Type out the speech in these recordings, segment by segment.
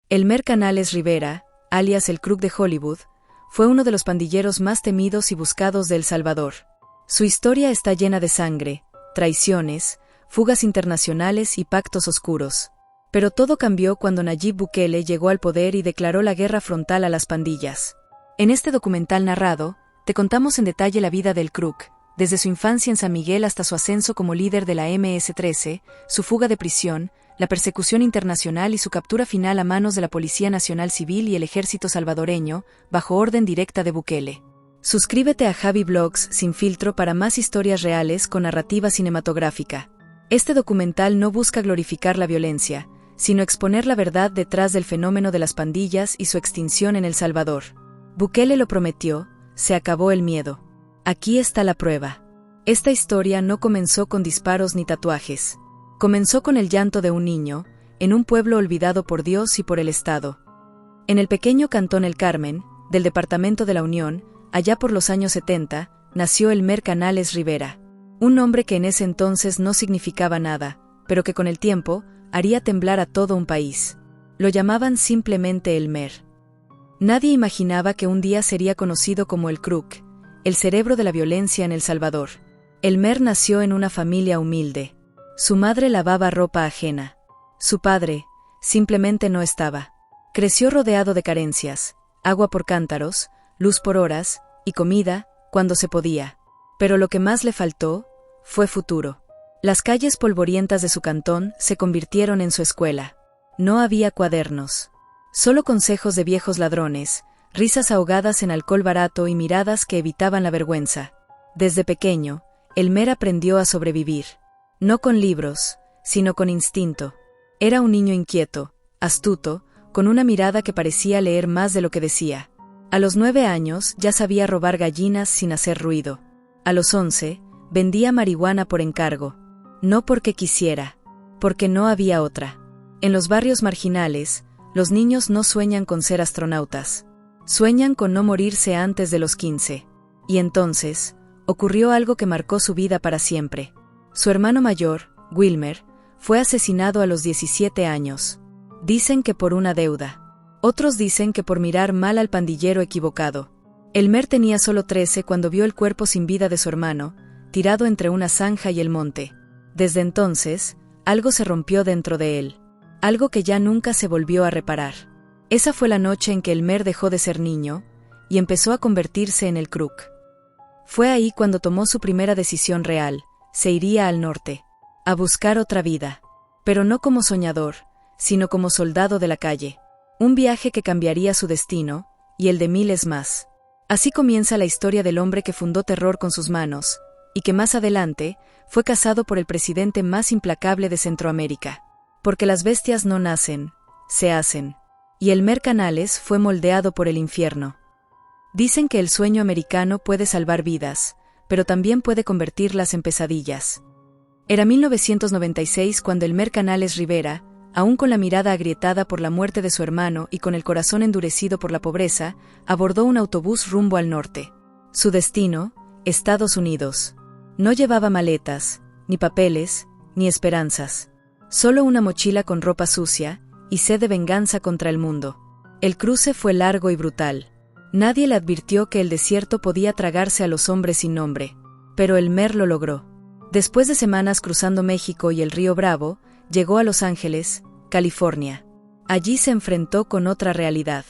Elmer Canales Rivera, alias el Crook de Hollywood, fue uno de los pandilleros más temidos y buscados de El Salvador. Su historia está llena de sangre, traiciones, fugas internacionales y pactos oscuros. Pero todo cambió cuando Nayib Bukele llegó al poder y declaró la guerra frontal a las pandillas. En este documental narrado, te contamos en detalle la vida del Crook, desde su infancia en San Miguel hasta su ascenso como líder de la MS-13, su fuga de prisión, la persecución internacional y su captura final a manos de la Policía Nacional Civil y el Ejército Salvadoreño, bajo orden directa de Bukele. Suscríbete a Javi Blogs Sin Filtro para más historias reales con narrativa cinematográfica. Este documental no busca glorificar la violencia, sino exponer la verdad detrás del fenómeno de las pandillas y su extinción en El Salvador. Bukele lo prometió, se acabó el miedo. Aquí está la prueba. Esta historia no comenzó con disparos ni tatuajes. Comenzó con el llanto de un niño, en un pueblo olvidado por Dios y por el Estado. En el pequeño cantón El Carmen, del departamento de la Unión, allá por los años 70, nació Elmer Canales Rivera. Un nombre que en ese entonces no significaba nada, pero que con el tiempo haría temblar a todo un país. Lo llamaban simplemente Elmer. Nadie imaginaba que un día sería conocido como el Crook, el cerebro de la violencia en El Salvador. Elmer nació en una familia humilde. Su madre lavaba ropa ajena. Su padre, simplemente no estaba. Creció rodeado de carencias, agua por cántaros, luz por horas, y comida, cuando se podía. Pero lo que más le faltó, fue futuro. Las calles polvorientas de su cantón se convirtieron en su escuela. No había cuadernos. Solo consejos de viejos ladrones, risas ahogadas en alcohol barato y miradas que evitaban la vergüenza. Desde pequeño, Elmer aprendió a sobrevivir. No con libros, sino con instinto. Era un niño inquieto, astuto, con una mirada que parecía leer más de lo que decía. A los 9 años ya sabía robar gallinas sin hacer ruido. A los 11, vendía marihuana por encargo. No porque quisiera, porque no había otra. En los barrios marginales, los niños no sueñan con ser astronautas. Sueñan con no morirse antes de los 15. Y entonces, ocurrió algo que marcó su vida para siempre. Su hermano mayor, Wilmer, fue asesinado a los 17 años. Dicen que por una deuda. Otros dicen que por mirar mal al pandillero equivocado. Elmer tenía solo 13 cuando vio el cuerpo sin vida de su hermano, tirado entre una zanja y el monte. Desde entonces, algo se rompió dentro de él. Algo que ya nunca se volvió a reparar. Esa fue la noche en que Elmer dejó de ser niño y empezó a convertirse en el Crook. Fue ahí cuando tomó su primera decisión real. Se iría al norte, a buscar otra vida, pero no como soñador, sino como soldado de la calle. Un viaje que cambiaría su destino, y el de miles más. Así comienza la historia del hombre que fundó terror con sus manos, y que más adelante fue cazado por el presidente más implacable de Centroamérica. Porque las bestias no nacen, se hacen. Y Elmer Canales fue moldeado por el infierno. Dicen que el sueño americano puede salvar vidas, pero también puede convertirlas en pesadillas. Era 1996 cuando Elmer Canales Rivera, aún con la mirada agrietada por la muerte de su hermano y con el corazón endurecido por la pobreza, abordó un autobús rumbo al norte. Su destino, Estados Unidos. No llevaba maletas, ni papeles, ni esperanzas. Solo una mochila con ropa sucia y sed de venganza contra el mundo. El cruce fue largo y brutal. Nadie le advirtió que el desierto podía tragarse a los hombres sin nombre. Pero Elmer lo logró. Después de semanas cruzando México y el río Bravo, llegó a Los Ángeles, California. Allí se enfrentó con otra realidad.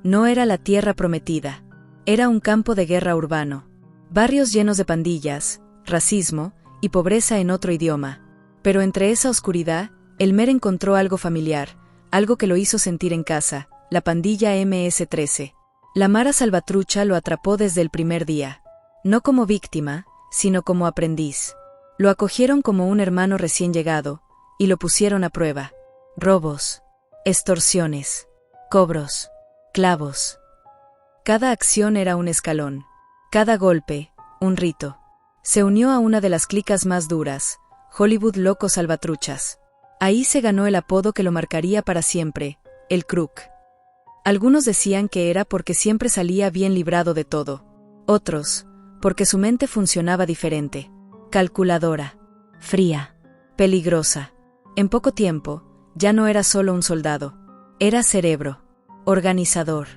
No era la tierra prometida. Era un campo de guerra urbano. Barrios llenos de pandillas, racismo y pobreza en otro idioma. Pero entre esa oscuridad, Elmer encontró algo familiar, algo que lo hizo sentir en casa, la pandilla MS-13. La Mara Salvatrucha lo atrapó desde el primer día. No como víctima, sino como aprendiz. Lo acogieron como un hermano recién llegado, y lo pusieron a prueba. Robos, extorsiones, cobros, clavos. Cada acción era un escalón. Cada golpe, un rito. Se unió a una de las clicas más duras, Hollywood Locos Salvatruchas. Ahí se ganó el apodo que lo marcaría para siempre, el Crook. Algunos decían que era porque siempre salía bien librado de todo. Otros, porque su mente funcionaba diferente. Calculadora, fría, peligrosa. En poco tiempo, ya no era solo un soldado. Era cerebro, organizador,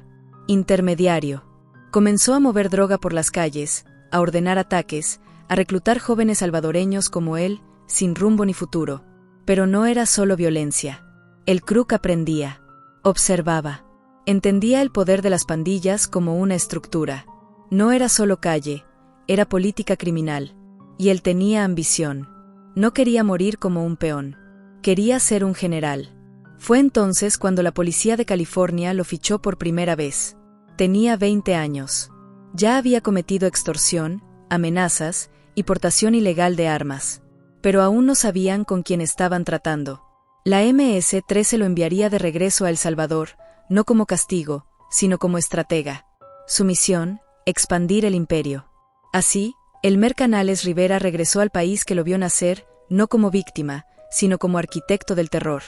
intermediario. Comenzó a mover droga por las calles, a ordenar ataques, a reclutar jóvenes salvadoreños como él, sin rumbo ni futuro. Pero no era solo violencia. El Crook aprendía, observaba, entendía el poder de las pandillas como una estructura. No era solo calle, era política criminal. Y él tenía ambición. No quería morir como un peón. Quería ser un general. Fue entonces cuando la policía de California lo fichó por primera vez. Tenía 20 años. Ya había cometido extorsión, amenazas y portación ilegal de armas. Pero aún no sabían con quién estaban tratando. La MS-13 lo enviaría de regreso a El Salvador, no como castigo, sino como estratega. Su misión, expandir el imperio. Así, Elmer Canales Rivera regresó al país que lo vio nacer, no como víctima, sino como arquitecto del terror.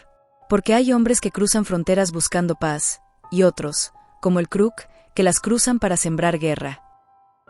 Porque hay hombres que cruzan fronteras buscando paz, y otros, como el Crook, que las cruzan para sembrar guerra.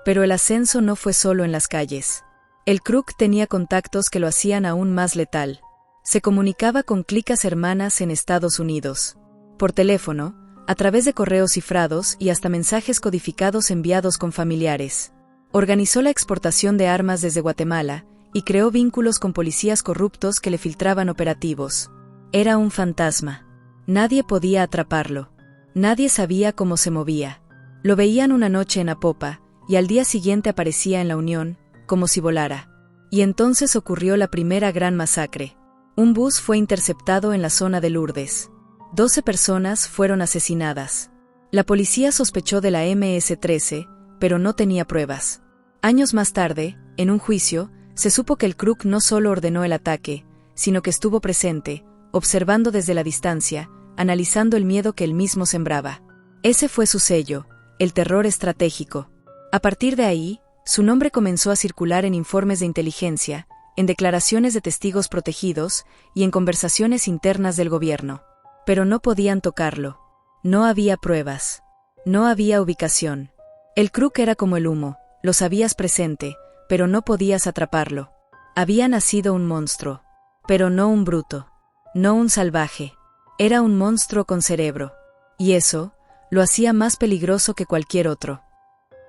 Pero el ascenso no fue solo en las calles. El Crook tenía contactos que lo hacían aún más letal. Se comunicaba con clicas hermanas en Estados Unidos. Por teléfono, a través de correos cifrados y hasta mensajes codificados enviados con familiares. Organizó la exportación de armas desde Guatemala y creó vínculos con policías corruptos que le filtraban operativos. Era un fantasma. Nadie podía atraparlo. Nadie sabía cómo se movía. Lo veían una noche en Apopa, y al día siguiente aparecía en La Unión, como si volara. Y entonces ocurrió la primera gran masacre. Un bus fue interceptado en la zona de Lourdes. 12 personas fueron asesinadas. La policía sospechó de la MS-13, pero no tenía pruebas. Años más tarde, en un juicio, se supo que el Crook no solo ordenó el ataque, sino que estuvo presente, observando desde la distancia, analizando el miedo que él mismo sembraba. Ese fue su sello, el terror estratégico. A partir de ahí, su nombre comenzó a circular en informes de inteligencia, en declaraciones de testigos protegidos y en conversaciones internas del gobierno. Pero no podían tocarlo. No había pruebas. No había ubicación. El Crook era como el humo, lo sabías presente, pero no podías atraparlo. Había nacido un monstruo. Pero no un bruto. No un salvaje. Era un monstruo con cerebro. Y eso lo hacía más peligroso que cualquier otro.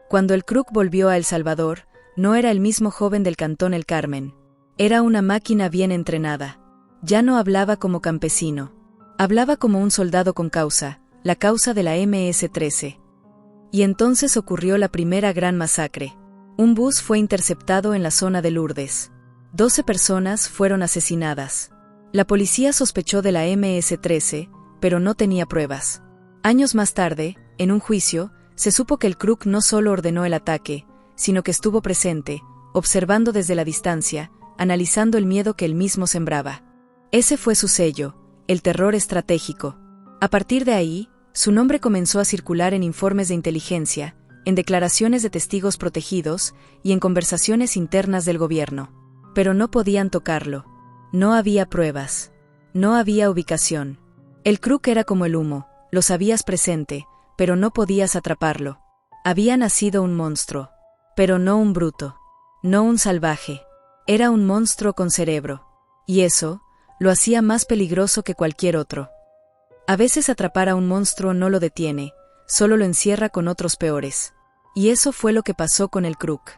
Cuando el Crook volvió a El Salvador, no era el mismo joven del Cantón El Carmen. Era una máquina bien entrenada. Ya no hablaba como campesino. Hablaba como un soldado con causa, la causa de la MS-13. Y entonces ocurrió la primera gran masacre. Un bus fue interceptado en la zona de Lourdes. 12 personas fueron asesinadas. La policía sospechó de la MS-13, pero no tenía pruebas. Años más tarde, en un juicio, se supo que el Crook no solo ordenó el ataque, sino que estuvo presente, observando desde la distancia, analizando el miedo que él mismo sembraba. Ese fue su sello, el terror estratégico. A partir de ahí, su nombre comenzó a circular en informes de inteligencia, en declaraciones de testigos protegidos y en conversaciones internas del gobierno. Pero no podían tocarlo. No había pruebas. No había ubicación. El Crook era como el humo, lo sabías presente, pero no podías atraparlo. Había nacido un monstruo. Pero no un bruto. No un salvaje. Era un monstruo con cerebro. Y eso lo hacía más peligroso que cualquier otro. A veces atrapar a un monstruo no lo detiene, solo lo encierra con otros peores. Y eso fue lo que pasó con el Crook.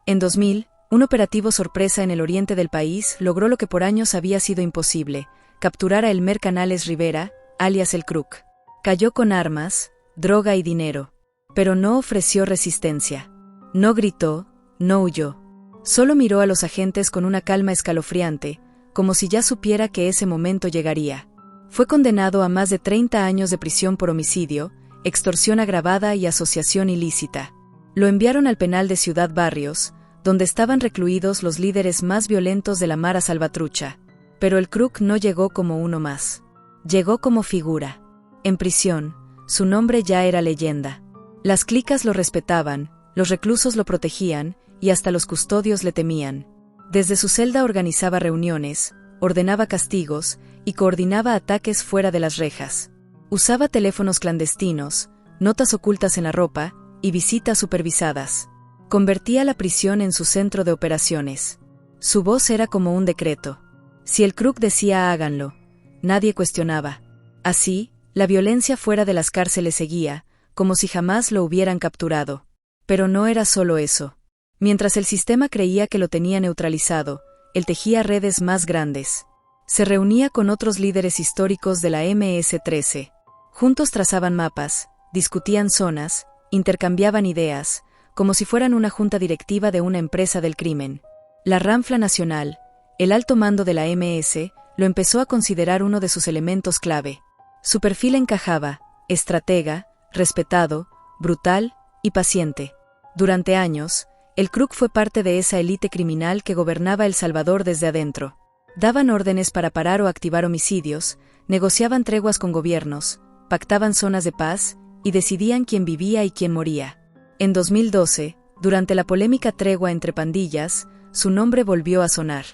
En 2000, un operativo sorpresa en el oriente del país logró lo que por años había sido imposible, capturar a Elmer Canales Rivera, alias el Crook. Cayó con armas, droga y dinero, pero no ofreció resistencia. No gritó, no huyó. Solo miró a los agentes con una calma escalofriante, como si ya supiera que ese momento llegaría. Fue condenado a más de 30 años de prisión por homicidio, extorsión agravada y asociación ilícita. Lo enviaron al penal de Ciudad Barrios, donde estaban recluidos los líderes más violentos de la Mara Salvatrucha. Pero el Crook no llegó como uno más. Llegó como figura. En prisión, su nombre ya era leyenda. Las clicas lo respetaban, los reclusos lo protegían, y hasta los custodios le temían. Desde su celda organizaba reuniones, ordenaba castigos y coordinaba ataques fuera de las rejas. Usaba teléfonos clandestinos, notas ocultas en la ropa y visitas supervisadas. Convertía la prisión en su centro de operaciones. Su voz era como un decreto. Si el Crook decía háganlo, nadie cuestionaba. Así, La violencia fuera de las cárceles seguía, como si jamás lo hubieran capturado. Pero no era solo eso. Mientras el sistema creía que lo tenía neutralizado, él tejía redes más grandes. Se reunía con otros líderes históricos de la MS-13. Juntos trazaban mapas, discutían zonas, intercambiaban ideas, como si fueran una junta directiva de una empresa del crimen. La Ramfla Nacional, el alto mando de la MS, lo empezó a considerar uno de sus elementos clave. Su perfil encajaba: estratega, respetado, brutal y paciente. Durante años, el KRUK fue parte de esa élite criminal que gobernaba El Salvador desde adentro. Daban órdenes para parar o activar homicidios, negociaban treguas con gobiernos, pactaban zonas de paz y decidían quién vivía y quién moría. En 2012, durante la polémica tregua entre pandillas, su nombre volvió a sonar.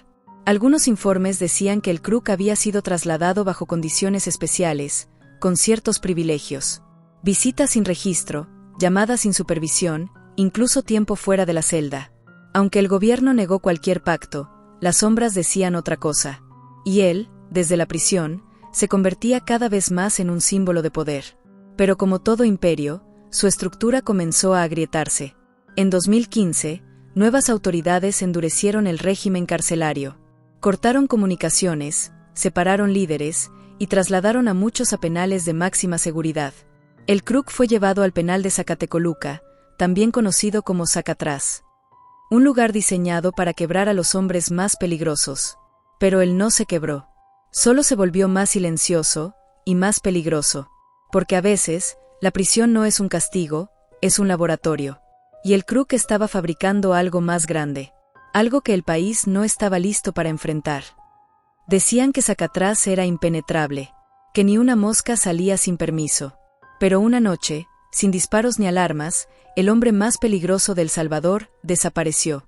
Algunos informes decían que el KRUK había sido trasladado bajo condiciones especiales, con ciertos privilegios. Visitas sin registro, llamadas sin supervisión, incluso tiempo fuera de la celda. Aunque el gobierno negó cualquier pacto, las sombras decían otra cosa. Y él, desde la prisión, se convertía cada vez más en un símbolo de poder. Pero como todo imperio, su estructura comenzó a agrietarse. En 2015, nuevas autoridades endurecieron el régimen carcelario. Cortaron comunicaciones, separaron líderes y trasladaron a muchos a penales de máxima seguridad. El KRUK fue llevado al penal de Zacatecoluca, también conocido como Zacatrás. Un lugar diseñado para quebrar a los hombres más peligrosos. Pero él no se quebró. Solo se volvió más silencioso y más peligroso. Porque a veces, la prisión no es un castigo, es un laboratorio. Y el KRUK estaba fabricando algo más grande. Algo que el país no estaba listo para enfrentar. Decían que Zacatrás era impenetrable, que ni una mosca salía sin permiso. Pero una noche, sin disparos ni alarmas, el hombre más peligroso de El Salvador desapareció.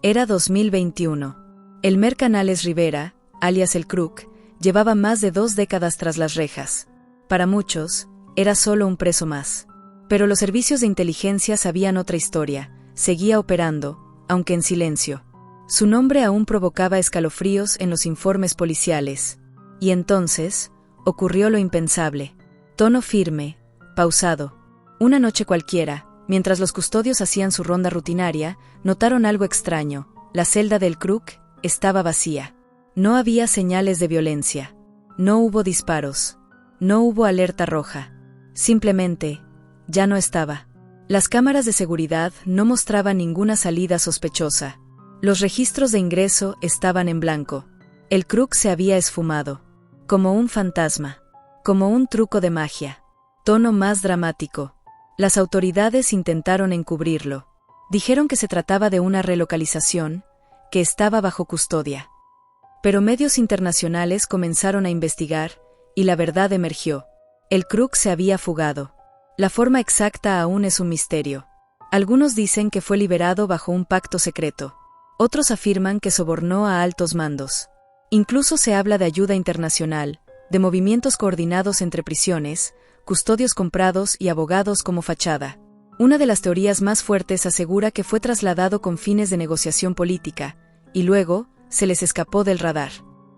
Era 2021. Elmer Canales Rivera, alias el KRUK, llevaba más de 2 décadas tras las rejas. Para muchos, era solo un preso más. Pero los servicios de inteligencia sabían otra historia, seguía operando, aunque en silencio. Su nombre aún provocaba escalofríos en los informes policiales. Y entonces, ocurrió lo impensable. Tono firme, pausado. Una noche cualquiera, mientras los custodios hacían su ronda rutinaria, notaron algo extraño. La celda del KRUK estaba vacía. No había señales de violencia. No hubo disparos. No hubo alerta roja. Simplemente, ya no estaba. Las cámaras de seguridad no mostraban ninguna salida sospechosa. Los registros de ingreso estaban en blanco. El KRUK se había esfumado. Como un fantasma. Como un truco de magia. Tono más dramático. Las autoridades intentaron encubrirlo. Dijeron que se trataba de una relocalización, que estaba bajo custodia. Pero medios internacionales comenzaron a investigar, y la verdad emergió. El KRUK se había fugado. La forma exacta aún es un misterio. Algunos dicen que fue liberado bajo un pacto secreto. Otros afirman que sobornó a altos mandos. Incluso se habla de ayuda internacional, de movimientos coordinados entre prisiones, custodios comprados y abogados como fachada. Una de las teorías más fuertes asegura que fue trasladado con fines de negociación política, y luego, se les escapó del radar.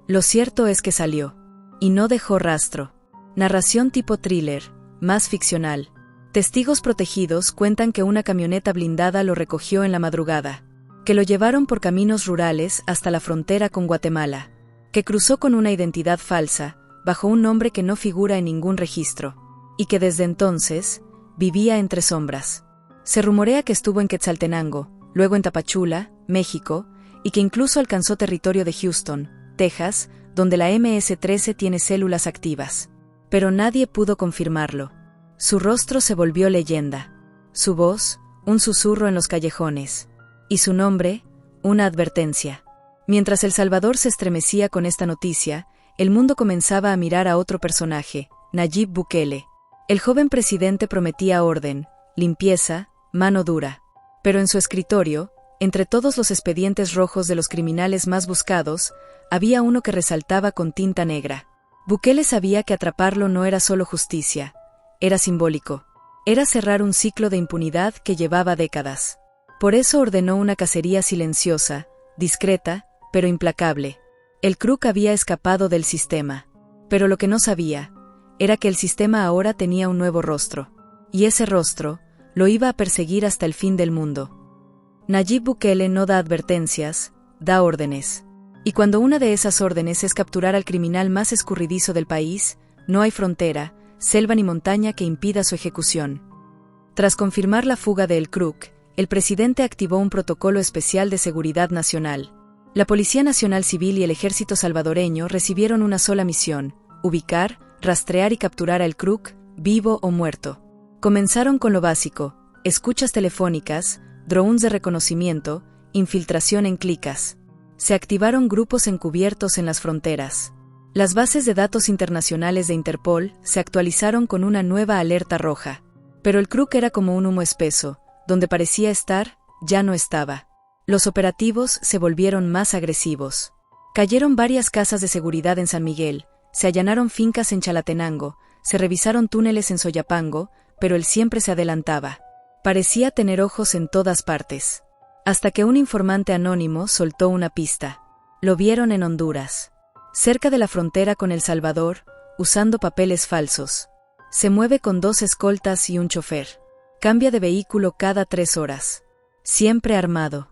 Lo cierto es que salió. Y no dejó rastro. Narración tipo thriller, más ficcional. Testigos protegidos cuentan que una camioneta blindada lo recogió en la madrugada, que lo llevaron por caminos rurales hasta la frontera con Guatemala, que cruzó con una identidad falsa, bajo un nombre que no figura en ningún registro, y que desde entonces, vivía entre sombras. Se rumorea que estuvo en Quetzaltenango, luego en Tapachula, México, y que incluso alcanzó territorio de Houston, Texas, donde la MS-13 tiene células activas. Pero nadie pudo confirmarlo. Su rostro se volvió leyenda. Su voz, un susurro en los callejones. Y su nombre, una advertencia. Mientras El Salvador se estremecía con esta noticia, el mundo comenzaba a mirar a otro personaje, Nayib Bukele. El joven presidente prometía orden, limpieza, mano dura. Pero en su escritorio, entre todos los expedientes rojos de los criminales más buscados, había uno que resaltaba con tinta negra. Bukele sabía que atraparlo no era solo justicia, era simbólico. Era cerrar un ciclo de impunidad que llevaba décadas. Por eso ordenó una cacería silenciosa, discreta, pero implacable. El KRUK había escapado del sistema. Pero lo que no sabía era que el sistema ahora tenía un nuevo rostro. Y ese rostro lo iba a perseguir hasta el fin del mundo. Nayib Bukele no da advertencias, da órdenes. Y cuando una de esas órdenes es capturar al criminal más escurridizo del país, no hay frontera, selva ni montaña que impida su ejecución. Tras confirmar la fuga de El Crook, el presidente activó un protocolo especial de seguridad nacional. La Policía Nacional Civil y el Ejército salvadoreño recibieron una sola misión: ubicar, rastrear y capturar a El Crook, vivo o muerto. Comenzaron con lo básico: escuchas telefónicas, drones de reconocimiento, infiltración en clicas. Se activaron grupos encubiertos en las fronteras. Las bases de datos internacionales de Interpol se actualizaron con una nueva alerta roja. Pero El Crook era como un humo espeso: donde parecía estar, ya no estaba. Los operativos se volvieron más agresivos. Cayeron varias casas de seguridad en San Miguel, se allanaron fincas en Chalatenango, se revisaron túneles en Soyapango, pero él siempre se adelantaba. Parecía tener ojos en todas partes. Hasta que un informante anónimo soltó una pista. Lo vieron en Honduras, cerca de la frontera con El Salvador, usando papeles falsos. Se mueve con 2 escoltas y un chofer. Cambia de vehículo cada 3 horas. Siempre armado.